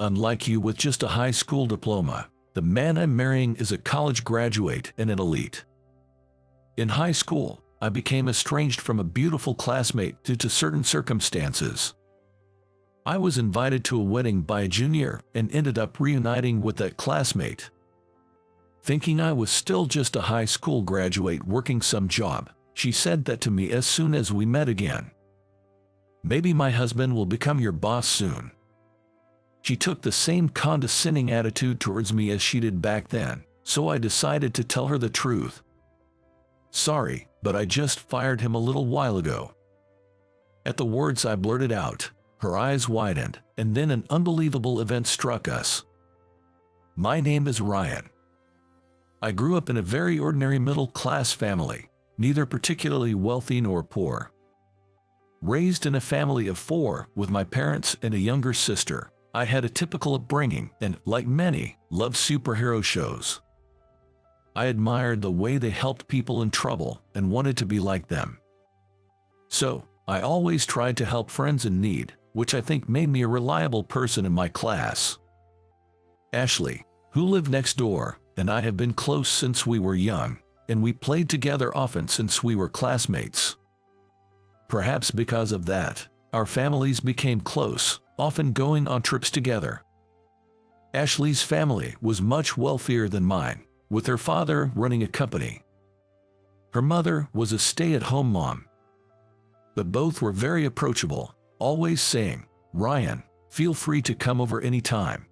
unlike you with just a high school diploma. The man I'm marrying is a college graduate and an elite. In high school, I became estranged from a beautiful classmate due to certain circumstances. I was invited to a wedding by a junior and ended up reuniting with that classmate. Thinking I was still just a high school graduate working some job, she said that to me as soon as we met again. "Maybe my husband will become your boss soon." She took the same condescending attitude towards me as she did back then, so I decided to tell her the truth. "Sorry, but I just fired him a little while ago." At the words I blurted out, her eyes widened, and then an unbelievable event struck us. My name is Ryan. I grew up in a very ordinary middle-class family, neither particularly wealthy nor poor. Raised in a family of 4 with my parents and a younger sister, I had a typical upbringing and, like many, loved superhero shows. I admired the way they helped people in trouble and wanted to be like them. So, I always tried to help friends in need, which I think made me a reliable person in my class. Ashley, who lived next door, and I have been close since we were young, and we played together often since we were classmates. Perhaps because of that, our families became close, often going on trips together. Ashley's family was much wealthier than mine, with her father running a company. Her mother was a stay-at-home mom. But both were very approachable, always saying, "Ryan, feel free to come over anytime."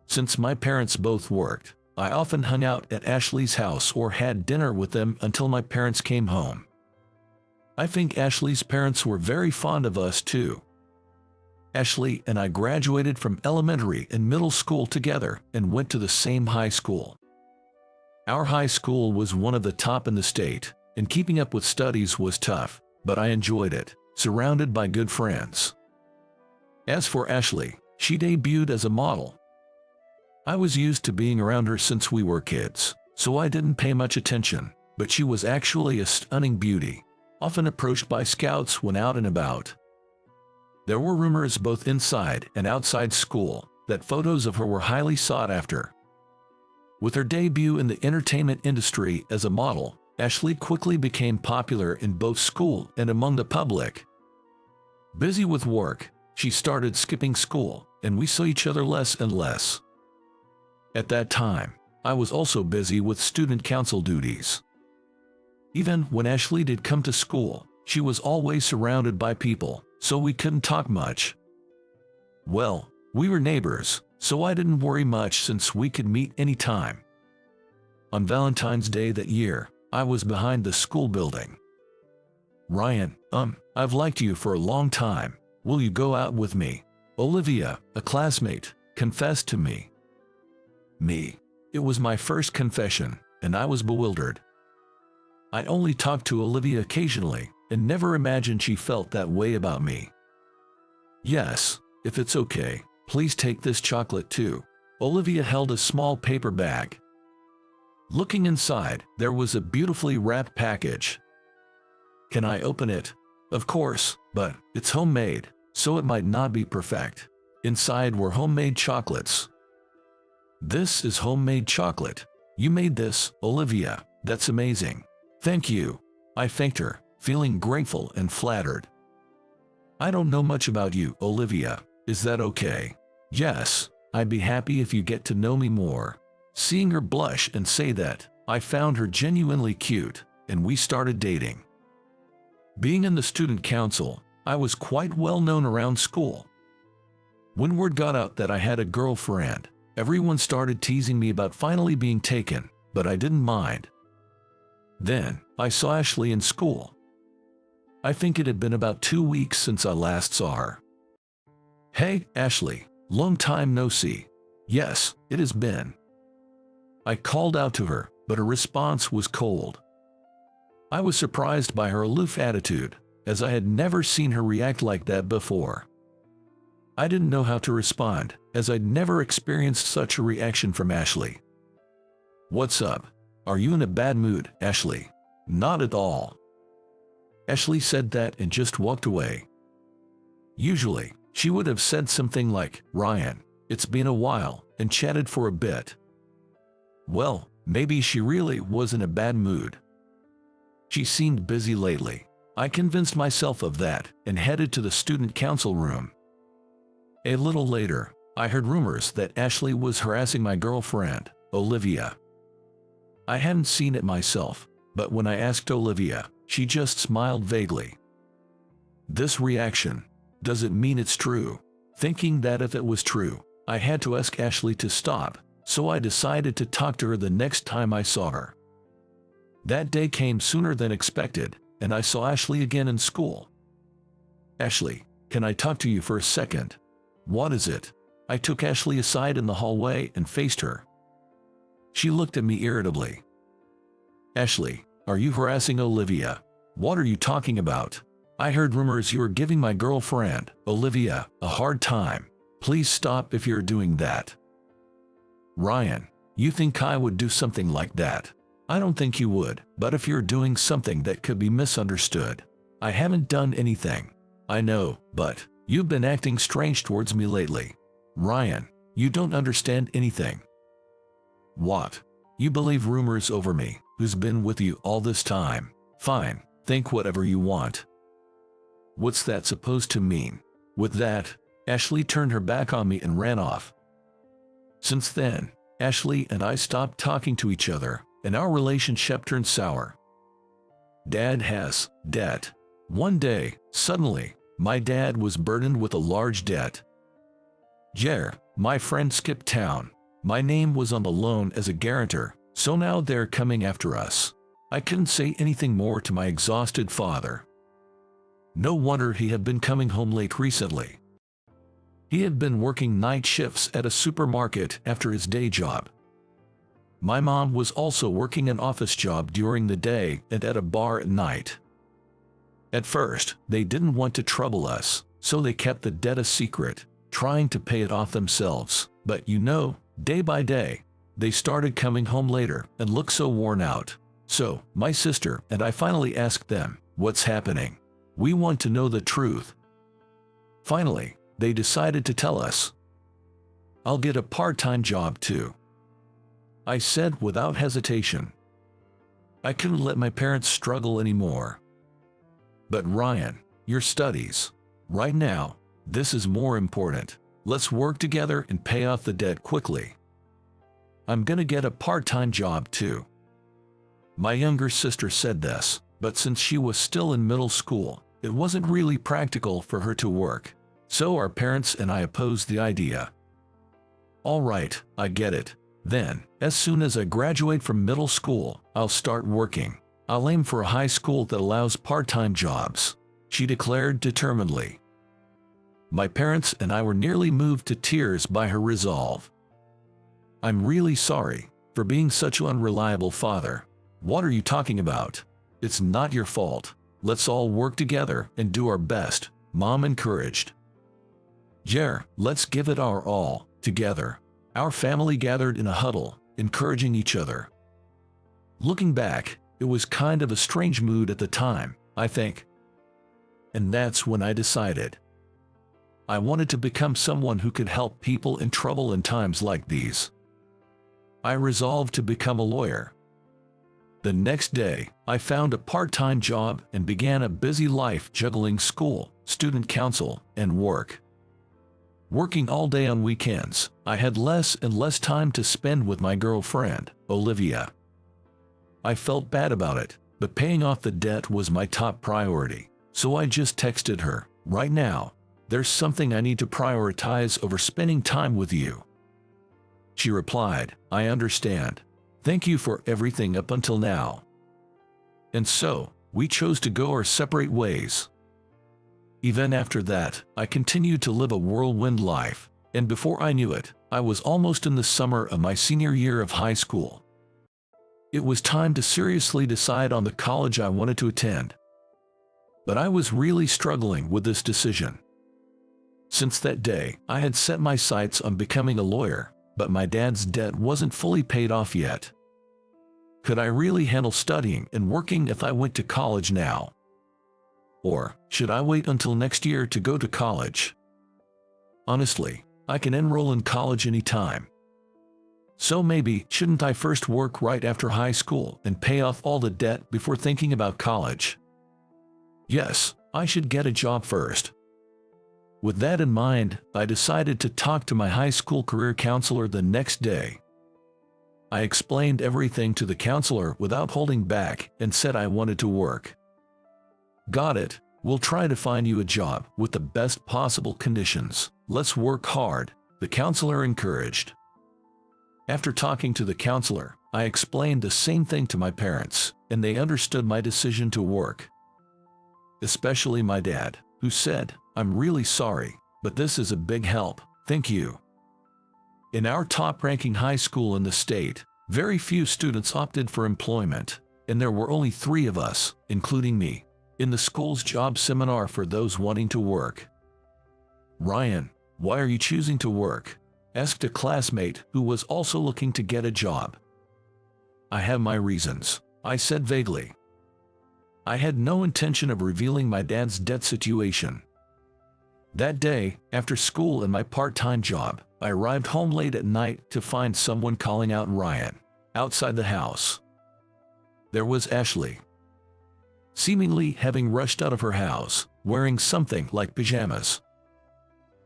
Since my parents both worked, I often hung out at Ashley's house or had dinner with them until my parents came home. I think Ashley's parents were very fond of us too. Ashley and I graduated from elementary and middle school together and went to the same high school. Our high school was one of the top in the state, and keeping up with studies was tough, but I enjoyed it, surrounded by good friends. As for Ashley, she debuted as a model. I was used to being around her since we were kids, so I didn't pay much attention, but she was actually a stunning beauty, often approached by scouts when out and about. There were rumors both inside and outside school that photos of her were highly sought after. With her debut in the entertainment industry as a model, Ashley quickly became popular in both school and among the public. Busy with work, she started skipping school, and we saw each other less and less. At that time, I was also busy with student council duties. Even when Ashley did come to school, she was always surrounded by people, so we couldn't talk much. Well, we were neighbors, so I didn't worry much since we could meet anytime. On Valentine's Day that year, I was behind the school building. "Ryan, I've liked you for a long time. Will you go out with me?" Olivia, a classmate, confessed to me. It was my first confession, and I was bewildered. I only talked to Olivia occasionally, and never imagined she felt that way about me. "Yes, if it's okay, please take this chocolate too." Olivia held a small paper bag. Looking inside, there was a beautifully wrapped package. "Can I open it?" "Of course, but it's homemade, so it might not be perfect." Inside were homemade chocolates. "This is homemade chocolate. You made this, Olivia. That's amazing." "Thank you." I thanked her, feeling grateful and flattered. "I don't know much about you, Olivia. Is that okay?" "Yes, I'd be happy if you get to know me more." Seeing her blush and say that, I found her genuinely cute, and we started dating. Being in the student council, I was quite well known around school. When word got out that I had a girlfriend, everyone started teasing me about finally being taken, but I didn't mind. Then, I saw Ashley in school. I think it had been about 2 weeks since I last saw her. "Hey, Ashley, long time no see." "Yes, it has been." I called out to her, but her response was cold. I was surprised by her aloof attitude, as I had never seen her react like that before. I didn't know how to respond, as I'd never experienced such a reaction from Ashley. "What's up? Are you in a bad mood, Ashley?" "Not at all." Ashley said that and just walked away. Usually, she would have said something like, "Ryan, It's been a while, and chatted for a bit. Well, maybe she really was in a bad mood. She seemed busy lately. I convinced myself of that and headed to the student council room. A little later, I heard rumors that Ashley was harassing my girlfriend, Olivia. I hadn't seen it myself, but when I asked Olivia, she just smiled vaguely. This reaction, does it mean it's true? Thinking that if it was true, I had to ask Ashley to stop, so I decided to talk to her the next time I saw her. That day came sooner than expected, and I saw Ashley again in school. "Ashley, can I talk to you for a second?" "What is it?" I took Ashley aside in the hallway and faced her. She looked at me irritably. "Ashley, are you harassing Olivia?" "What are you talking about? I heard rumors you were giving my girlfriend, Olivia, a hard time. Please stop if you're doing that." "Ryan, you think I would do something like that?" "I don't think you would, but if you're doing something that could be misunderstood." "I haven't done anything." "I know, but you've been acting strange towards me lately." "Ryan, you don't understand anything." "What? You believe rumors over me, who's been with you all this time?" "Fine, think whatever you want." "What's that supposed to mean?" With that, Ashley turned her back on me and ran off. Since then, Ashley and I stopped talking to each other, and our relationship turned sour. Dad has debt. One day, suddenly, my dad was burdened with a large debt. Jer, my friend, skipped town. My name was on the loan as a guarantor, so now they're coming after us. I couldn't say anything more to my exhausted father. No wonder he had been coming home late recently. He had been working night shifts at a supermarket after his day job. My mom was also working an office job during the day and at a bar at night. At first, they didn't want to trouble us, so they kept the debt a secret, trying to pay it off themselves. But you know, day by day, they started coming home later and looked so worn out. So, my sister and I finally asked them, "What's happening? We want to know the truth." Finally, they decided to tell us. "I'll get a part-time job too," I said without hesitation. I couldn't let my parents struggle anymore. "But Ryan, your studies. Right now, this is more important. Let's work together and pay off the debt quickly." "I'm gonna get a part-time job too." My younger sister said this, but since she was still in middle school, it wasn't really practical for her to work. So our parents and I opposed the idea. "All right, I get it. Then, as soon as I graduate from middle school, I'll start working. I'll aim for a high school that allows part-time jobs," she declared determinedly. My parents and I were nearly moved to tears by her resolve. "I'm really sorry for being such an unreliable father." "What are you talking about? It's not your fault. Let's all work together and do our best," Mom encouraged. "Jer, let's give it our all, together." Our family gathered in a huddle, encouraging each other. Looking back, it was kind of a strange mood at the time, I think. And that's when I decided I wanted to become someone who could help people in trouble in times like these. I resolved to become a lawyer. The next day, I found a part-time job and began a busy life juggling school, student council, and work. Working all day on weekends, I had less and less time to spend with my girlfriend, Olivia. I felt bad about it, but paying off the debt was my top priority, so I just texted her, "Right now, there's something I need to prioritize over spending time with you." She replied, "I understand. Thank you for everything up until now." And so, we chose to go our separate ways. Even after that, I continued to live a whirlwind life, and before I knew it, I was almost in the summer of my senior year of high school. It was time to seriously decide on the college I wanted to attend. But I was really struggling with this decision. Since that day, I had set my sights on becoming a lawyer, but my dad's debt wasn't fully paid off yet. Could I really handle studying and working if I went to college now? Or should I wait until next year to go to college? Honestly, I can enroll in college anytime. So maybe shouldn't I first work right after high school and pay off all the debt before thinking about college? Yes, I should get a job first. With that in mind, I decided to talk to my high school career counselor the next day. I explained everything to the counselor without holding back and said I wanted to work. Got it, we'll try to find you a job with the best possible conditions. Let's work hard, the counselor encouraged. After talking to the counselor, I explained the same thing to my parents, and they understood my decision to work. Especially my dad, who said, "I'm really sorry, but this is a big help, thank you." In our top-ranking high school in the state, very few students opted for employment, and there were only 3 of us, including me, in the school's job seminar for those wanting to work. "Ryan, why are you choosing to work?" asked a classmate who was also looking to get a job. "I have my reasons," I said vaguely. I had no intention of revealing my dad's debt situation. That day, after school and my part-time job, I arrived home late at night to find someone calling out Ryan outside the house. There was Ashley, seemingly having rushed out of her house, wearing something like pajamas.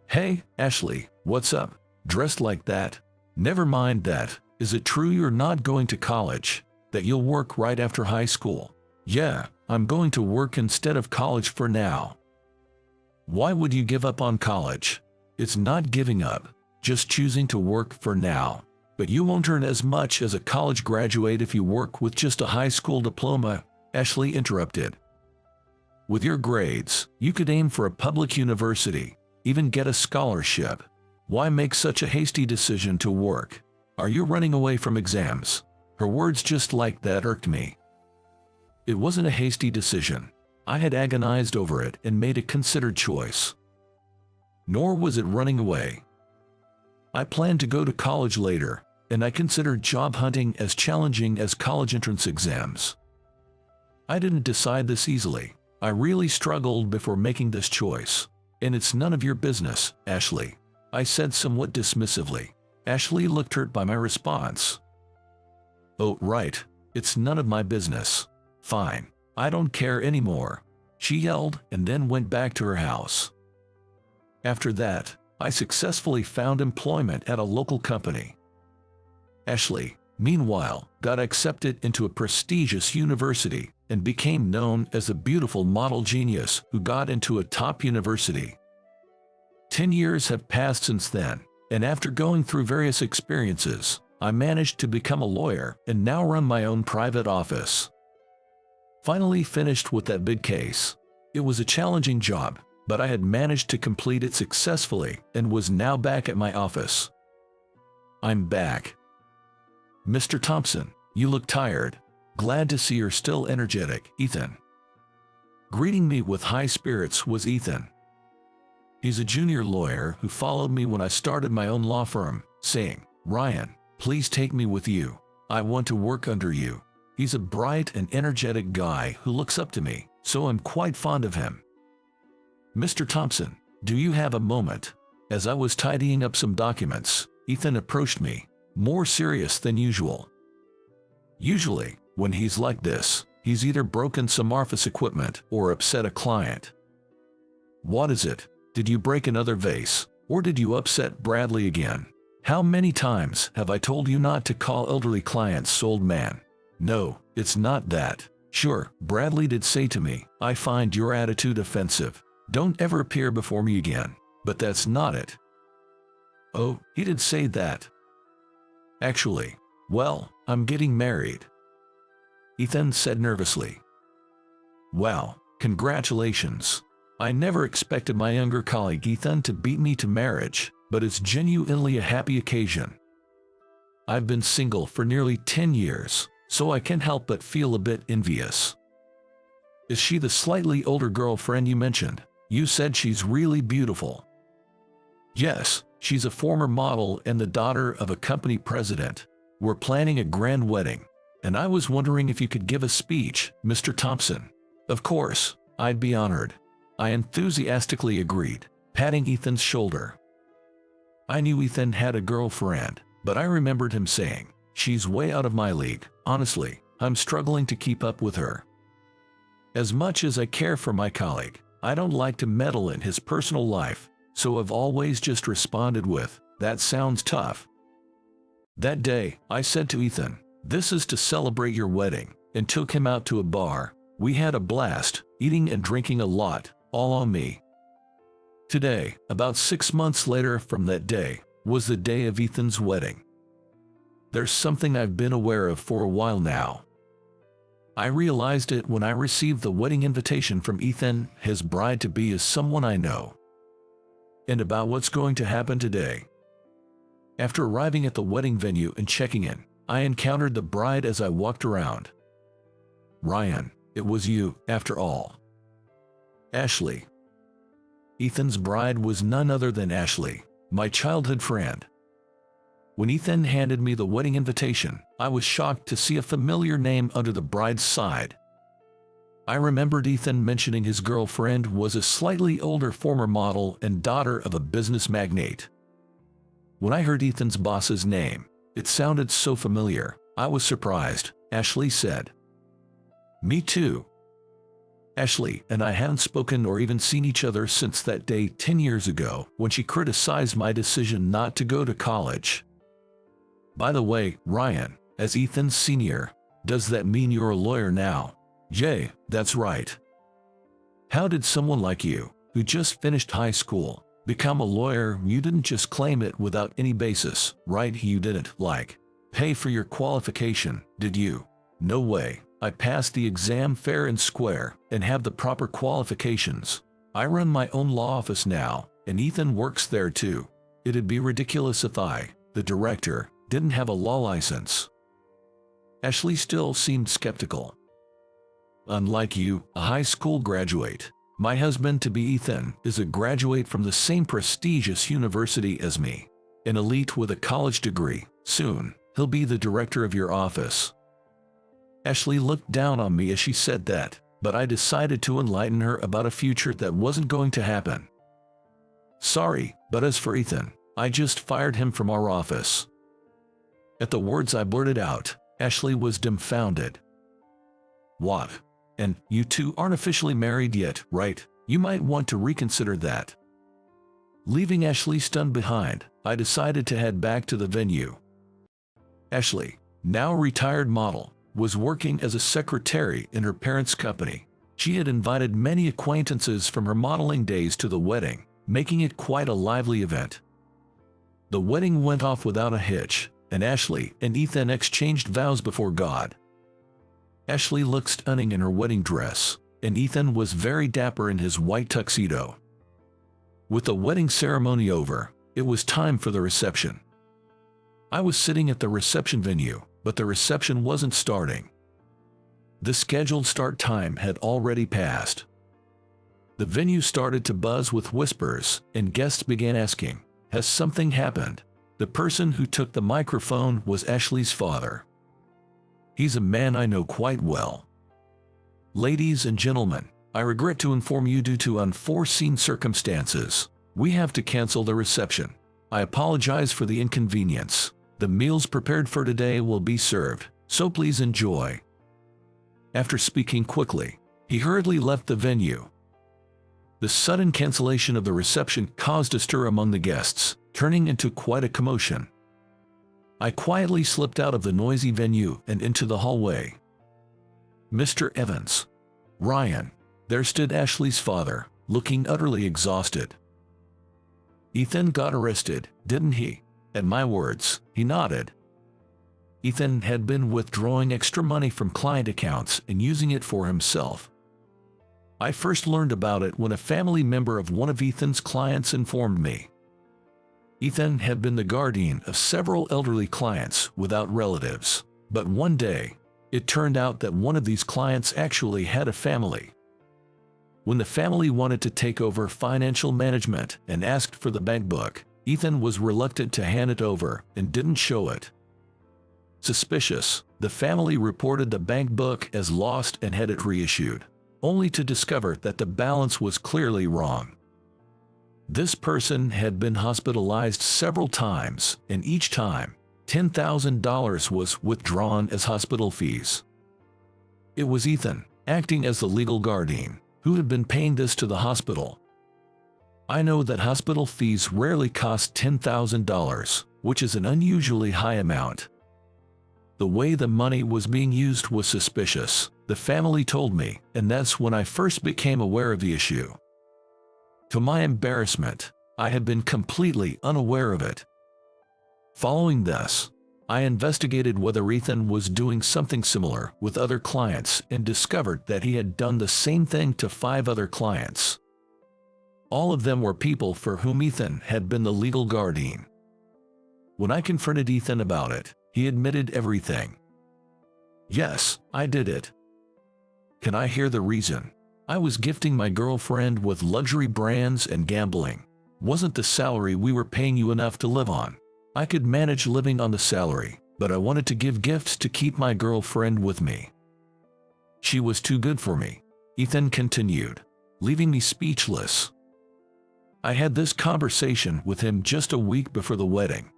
"Hey, Ashley, what's up? Dressed like that? Never mind that. Is it true you're not going to college? That you'll work right after high school?" "Yeah, I'm going to work instead of college for now." "Why would you give up on college?" "It's not giving up, just choosing to work for now. But you won't earn as much as a college graduate if you work with just a high school diploma," Ashley interrupted. "With your grades, you could aim for a public university, even get a scholarship. Why make such a hasty decision to work? Are you running away from exams?" Her words just like that irked me. It wasn't a hasty decision. I had agonized over it and made a considered choice. Nor was it running away. I planned to go to college later, and I considered job hunting as challenging as college entrance exams. I didn't decide this easily. I really struggled before making this choice. "And it's none of your business, Ashley," I said somewhat dismissively. Ashley looked hurt by my response. "Oh, right, it's none of my business. Fine, I don't care anymore," she yelled and then went back to her house. After that, I successfully found employment at a local company. Ashley, meanwhile, got accepted into a prestigious university and became known as a beautiful model genius who got into a top university. 10 years have passed since then, and after going through various experiences, I managed to become a lawyer and now run my own private office. Finally finished with that big case. It was a challenging job, but I had managed to complete it successfully and was now back at my office. "I'm back. Mr. Thompson, you look tired. Glad to see you're still energetic, Ethan." Greeting me with high spirits was Ethan. He's a junior lawyer who followed me when I started my own law firm, saying, "Ryan, please take me with you. I want to work under you." He's a bright and energetic guy who looks up to me, so I'm quite fond of him. "Mr. Thompson, do you have a moment?" As I was tidying up some documents, Ethan approached me, more serious than usual. Usually, when he's like this, he's either broken some office equipment or upset a client. "What is it? Did you break another vase, or did you upset Bradley again? How many times have I told you not to call elderly clients old man?" "No, it's not that. Sure, Bradley did say to me, 'I find your attitude offensive. Don't ever appear before me again.' But that's not it." "Oh, he did say that." "Actually, well, I'm getting married," Ethan said nervously. "Wow, congratulations. I never expected my younger colleague Ethan to beat me to marriage, but it's genuinely a happy occasion. I've been single for nearly 10 years. So I can't help but feel a bit envious." "Is she the slightly older girlfriend you mentioned? You said she's really beautiful." "Yes, she's a former model and the daughter of a company president. We're planning a grand wedding, and I was wondering if you could give a speech, Mr. Thompson." "Of course, I'd be honored," I enthusiastically agreed, patting Ethan's shoulder. I knew Ethan had a girlfriend, but I remembered him saying, "She's way out of my league. Honestly, I'm struggling to keep up with her." As much as I care for my colleague, I don't like to meddle in his personal life, so I've always just responded with, "That sounds tough." That day, I said to Ethan, "This is to celebrate your wedding," and took him out to a bar. We had a blast, eating and drinking a lot, all on me. Today, about 6 months later from that day, was the day of Ethan's wedding. There's something I've been aware of for a while now. I realized it when I received the wedding invitation from Ethan. His bride-to-be is someone I know. And about what's going to happen today. After arriving at the wedding venue and checking in, I encountered the bride as I walked around. "Ryan, it was you, after all." Ashley. Ethan's bride was none other than Ashley, my childhood friend. When Ethan handed me the wedding invitation, I was shocked to see a familiar name under the bride's side. I remembered Ethan mentioning his girlfriend was a slightly older former model and daughter of a business magnate. When I heard Ethan's boss's name, it sounded so familiar. I was surprised. Ashley said. "Me too." Ashley and I hadn't spoken or even seen each other since that day 10 years ago when she criticized my decision not to go to college. "By the way, Ryan, as Ethan's senior, does that mean you're a lawyer now?" "Jay, that's right." "How did someone like you, who just finished high school, become a lawyer?" "You didn't just claim it without any basis, right? You didn't, pay for your qualification, did you?" "No way. I passed the exam fair and square and have the proper qualifications. I run my own law office now, and Ethan works there too. It'd be ridiculous if I, the director, didn't have a law license." Ashley still seemed skeptical. "Unlike you, a high school graduate. My husband-to-be Ethan is a graduate from the same prestigious university as me. An elite with a college degree. Soon, he'll be the director of your office." Ashley looked down on me as she said that, but I decided to enlighten her about a future that wasn't going to happen. "Sorry, but as for Ethan, I just fired him from our office." At the words I blurted out, Ashley was dumbfounded. "What? And you two aren't officially married yet, right? You might want to reconsider that." Leaving Ashley stunned behind, I decided to head back to the venue. Ashley, now retired model, was working as a secretary in her parents' company. She had invited many acquaintances from her modeling days to the wedding, making it quite a lively event. The wedding went off without a hitch, and Ashley and Ethan exchanged vows before God. Ashley looked stunning in her wedding dress, and Ethan was very dapper in his white tuxedo. With the wedding ceremony over, it was time for the reception. I was sitting at the reception venue, but the reception wasn't starting. The scheduled start time had already passed. The venue started to buzz with whispers, and guests began asking, "Has something happened?" The person who took the microphone was Ashley's father. He's a man I know quite well. "Ladies and gentlemen, I regret to inform you due to unforeseen circumstances, we have to cancel the reception. I apologize for the inconvenience. The meals prepared for today will be served, so please enjoy." After speaking quickly, he hurriedly left the venue. The sudden cancellation of the reception caused a stir among the guests, turning into quite a commotion. I quietly slipped out of the noisy venue and into the hallway. "Mr. Evans." "Ryan." There stood Ashley's father, looking utterly exhausted. "Ethan got arrested, didn't he?" At my words, he nodded. Ethan had been withdrawing extra money from client accounts and using it for himself. I first learned about it when a family member of one of Ethan's clients informed me. Ethan had been the guardian of several elderly clients without relatives, but one day, it turned out that one of these clients actually had a family. When the family wanted to take over financial management and asked for the bank book, Ethan was reluctant to hand it over and didn't show it. Suspicious, the family reported the bank book as lost and had it reissued, only to discover that the balance was clearly wrong. This person had been hospitalized several times, and each time, $10,000 was withdrawn as hospital fees. It was Ethan, acting as the legal guardian, who had been paying this to the hospital. I know that hospital fees rarely cost $10,000, which is an unusually high amount. The way the money was being used was suspicious, the family told me, and that's when I first became aware of the issue. To my embarrassment, I had been completely unaware of it. Following this, I investigated whether Ethan was doing something similar with other clients and discovered that he had done the same thing to 5 other clients. All of them were people for whom Ethan had been the legal guardian. When I confronted Ethan about it, he admitted everything. "Yes, I did it. Can I hear the reason? I was gifting my girlfriend with luxury brands and gambling. Wasn't the salary we were paying you enough to live on? I could manage living on the salary, but I wanted to give gifts to keep my girlfriend with me. She was too good for me," Ethan continued, leaving me speechless. I had this conversation with him just a week before the wedding.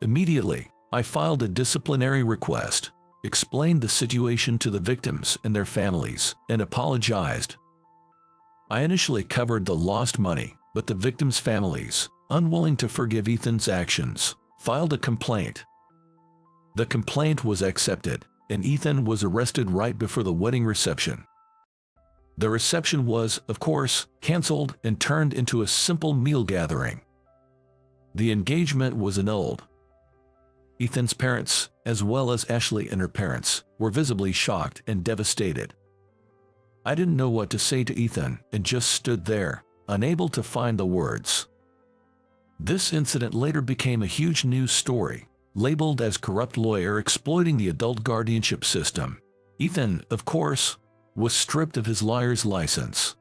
Immediately, I filed a disciplinary request, explained the situation to the victims and their families, and apologized. I initially covered the lost money, but the victims' families, unwilling to forgive Ethan's actions, filed a complaint. The complaint was accepted, and Ethan was arrested right before the wedding reception. The reception was, of course, canceled and turned into a simple meal gathering. The engagement was annulled. Ethan's parents, as well as Ashley and her parents, were visibly shocked and devastated. I didn't know what to say to Ethan and just stood there, unable to find the words. This incident later became a huge news story, labeled as corrupt lawyer exploiting the adult guardianship system. Ethan, of course, was stripped of his lawyer's license.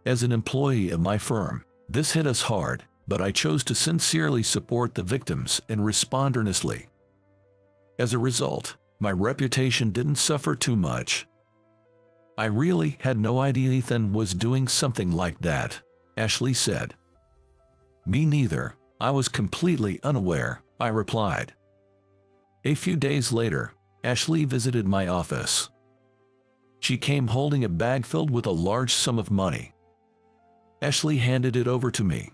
As an employee of my firm, this hit us hard, but I chose to sincerely support the victims and respond earnestly. As a result, my reputation didn't suffer too much. "I really had no idea Ethan was doing something like that," Ashley said. "Me neither. I was completely unaware," I replied. A few days later, Ashley visited my office. She came holding a bag filled with a large sum of money. Ashley handed it over to me.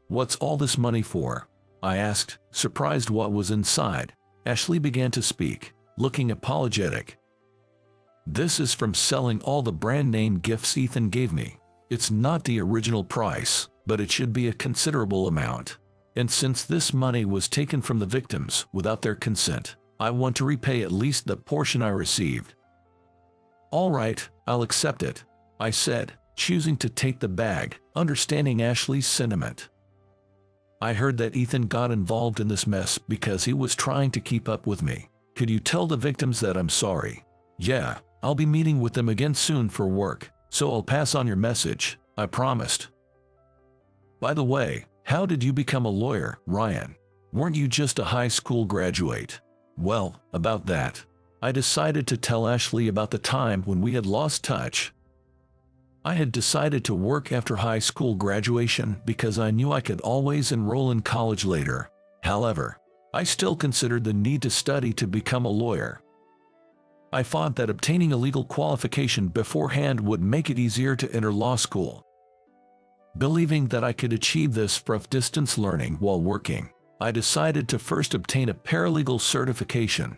"What's all this money for?" I asked, surprised what was inside. Ashley began to speak, looking apologetic. "This is from selling all the brand name gifts Ethan gave me. It's not the original price, but it should be a considerable amount. And since this money was taken from the victims without their consent, I want to repay at least the portion I received." "All right, I'll accept it," I said, choosing to take the bag, understanding Ashley's sentiment. "I heard that Ethan got involved in this mess because he was trying to keep up with me. Could you tell the victims that I'm sorry?" "Yeah, I'll be meeting with them again soon for work, so I'll pass on your message," I promised. "By the way, how did you become a lawyer, Ryan? Weren't you just a high school graduate?" "Well, about that. I decided to tell Ashley about the time when we had lost touch. I had decided to work after high school graduation because I knew I could always enroll in college later. However, I still considered the need to study to become a lawyer. I thought that obtaining a legal qualification beforehand would make it easier to enter law school. Believing that I could achieve this from distance learning while working, I decided to first obtain a paralegal certification.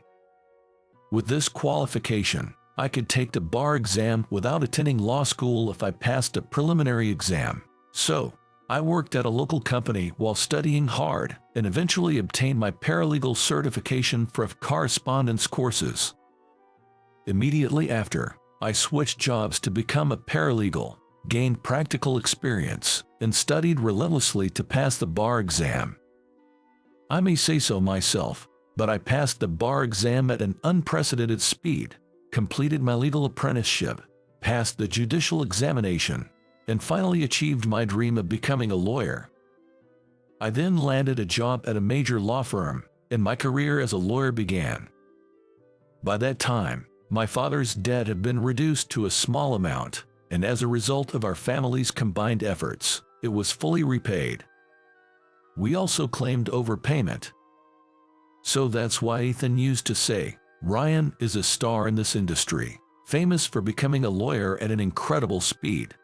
With this qualification, I could take the bar exam without attending law school if I passed a preliminary exam. So, I worked at a local company while studying hard and eventually obtained my paralegal certification for correspondence courses. Immediately after, I switched jobs to become a paralegal, gained practical experience, and studied relentlessly to pass the bar exam. I may say so myself, but I passed the bar exam at an unprecedented speed, completed my legal apprenticeship, passed the judicial examination, and finally achieved my dream of becoming a lawyer. I then landed a job at a major law firm, and my career as a lawyer began. By that time, my father's debt had been reduced to a small amount, and as a result of our family's combined efforts, it was fully repaid. We also claimed overpayment. So that's why Ethan used to say, Ryan is a star in this industry, famous for becoming a lawyer at an incredible speed.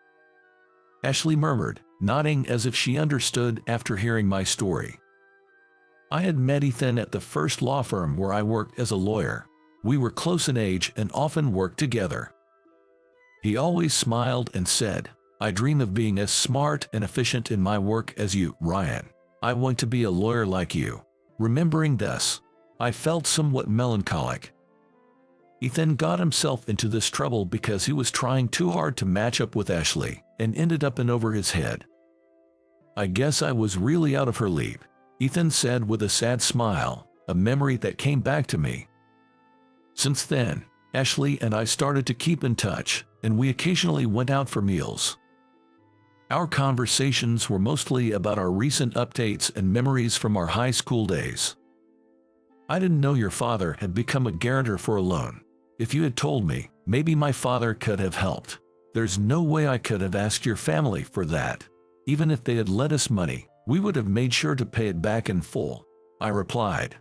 Ashley murmured, nodding as if she understood after hearing my story. I had met Ethan at the first law firm where I worked as a lawyer. We were close in age and often worked together. He always smiled and said, I dream of being as smart and efficient in my work as you, Ryan. I want to be a lawyer like you. Remembering this, I felt somewhat melancholic. Ethan got himself into this trouble because he was trying too hard to match up with Ashley and ended up in over his head. I guess I was really out of her league, Ethan said with a sad smile, a memory that came back to me. Since then, Ashley and I started to keep in touch, and we occasionally went out for meals. Our conversations were mostly about our recent updates and memories from our high school days. I didn't know your father had become a guarantor for a loan. If you had told me, maybe my father could have helped. There's no way I could have asked your family for that. Even if they had lent us money, we would have made sure to pay it back in full, I replied.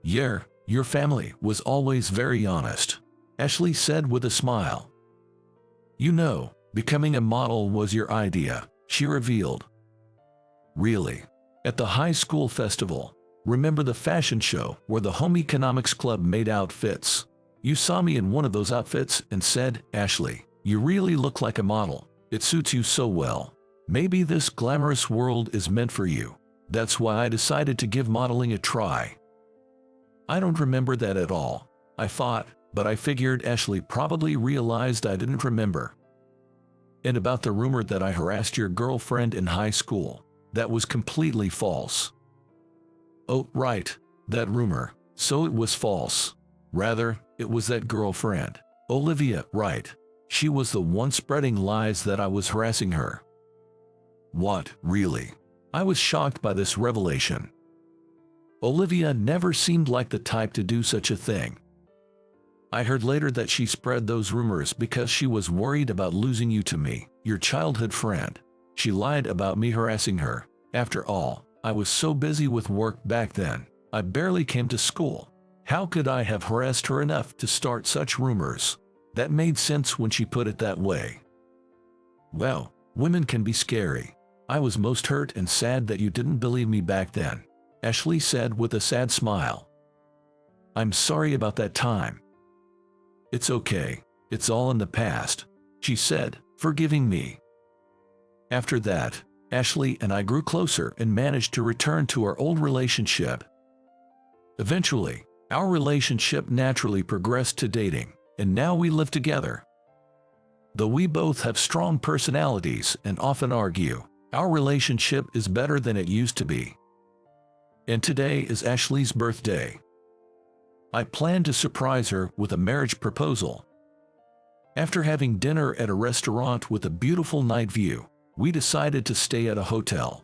Yeah, your family was always very honest, Ashley said with a smile. You know, becoming a model was your idea, she revealed. Really? At the high school festival, remember the fashion show where the home economics club made outfits? You saw me in one of those outfits and said, Ashley, you really look like a model. It suits you so well. Maybe this glamorous world is meant for you. That's why I decided to give modeling a try. I don't remember that at all, I thought, but I figured Ashley probably realized I didn't remember. And about the rumor that I harassed your girlfriend in high school, that was completely false. Oh, right, that rumor. So it was false. Rather, it was that girlfriend, Olivia, right? She was the one spreading lies that I was harassing her. What, really? I was shocked by this revelation. Olivia never seemed like the type to do such a thing. I heard later that she spread those rumors because she was worried about losing you to me, your childhood friend. She lied about me harassing her. After all, I was so busy with work back then, I barely came to school. How could I have harassed her enough to start such rumors? That made sense when she put it that way. Well, women can be scary. I was most hurt and sad that you didn't believe me back then, Ashley said with a sad smile. I'm sorry about that time. It's okay. It's all in the past, she said, forgiving me. After that, Ashley and I grew closer and managed to return to our old relationship. Eventually, our relationship naturally progressed to dating, and now we live together. Though we both have strong personalities and often argue, our relationship is better than it used to be. And today is Ashley's birthday. I plan to surprise her with a marriage proposal. After having dinner at a restaurant with a beautiful night view, we decided to stay at a hotel.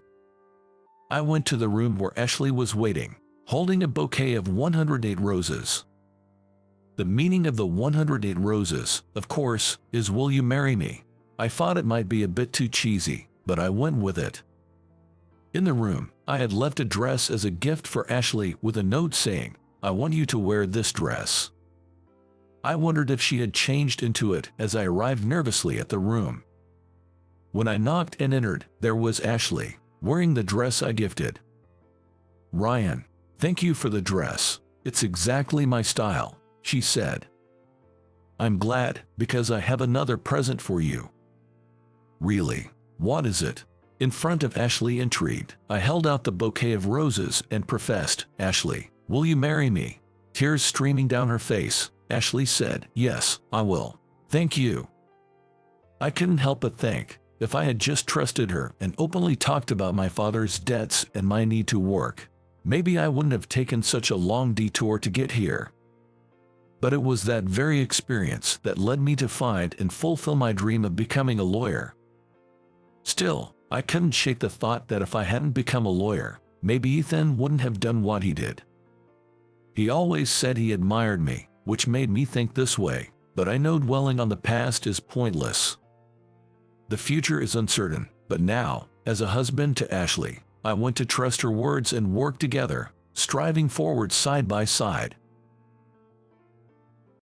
I went to the room where Ashley was waiting, holding a bouquet of 108 roses. The meaning of the 108 roses, of course, is "Will you marry me?" I thought it might be a bit too cheesy, but I went with it. In the room, I had left a dress as a gift for Ashley with a note saying, "I want you to wear this dress." I wondered if she had changed into it as I arrived nervously at the room. When I knocked and entered, there was Ashley, wearing the dress I gifted. "Ryan, thank you for the dress. It's exactly my style," she said. "I'm glad, because I have another present for you." "Really? What is it?" In front of Ashley, intrigued, I held out the bouquet of roses and professed, "Ashley, will you marry me?" Tears streaming down her face, Ashley said, "Yes, I will. Thank you." I couldn't help but think, if I had just trusted her and openly talked about my father's debts and my need to work, maybe I wouldn't have taken such a long detour to get here. But it was that very experience that led me to find and fulfill my dream of becoming a lawyer. Still, I couldn't shake the thought that if I hadn't become a lawyer, maybe Ethan wouldn't have done what he did. He always said he admired me, which made me think this way, but I know dwelling on the past is pointless. The future is uncertain, but now, as a husband to Ashley, I want to trust her words and work together, striving forward side by side.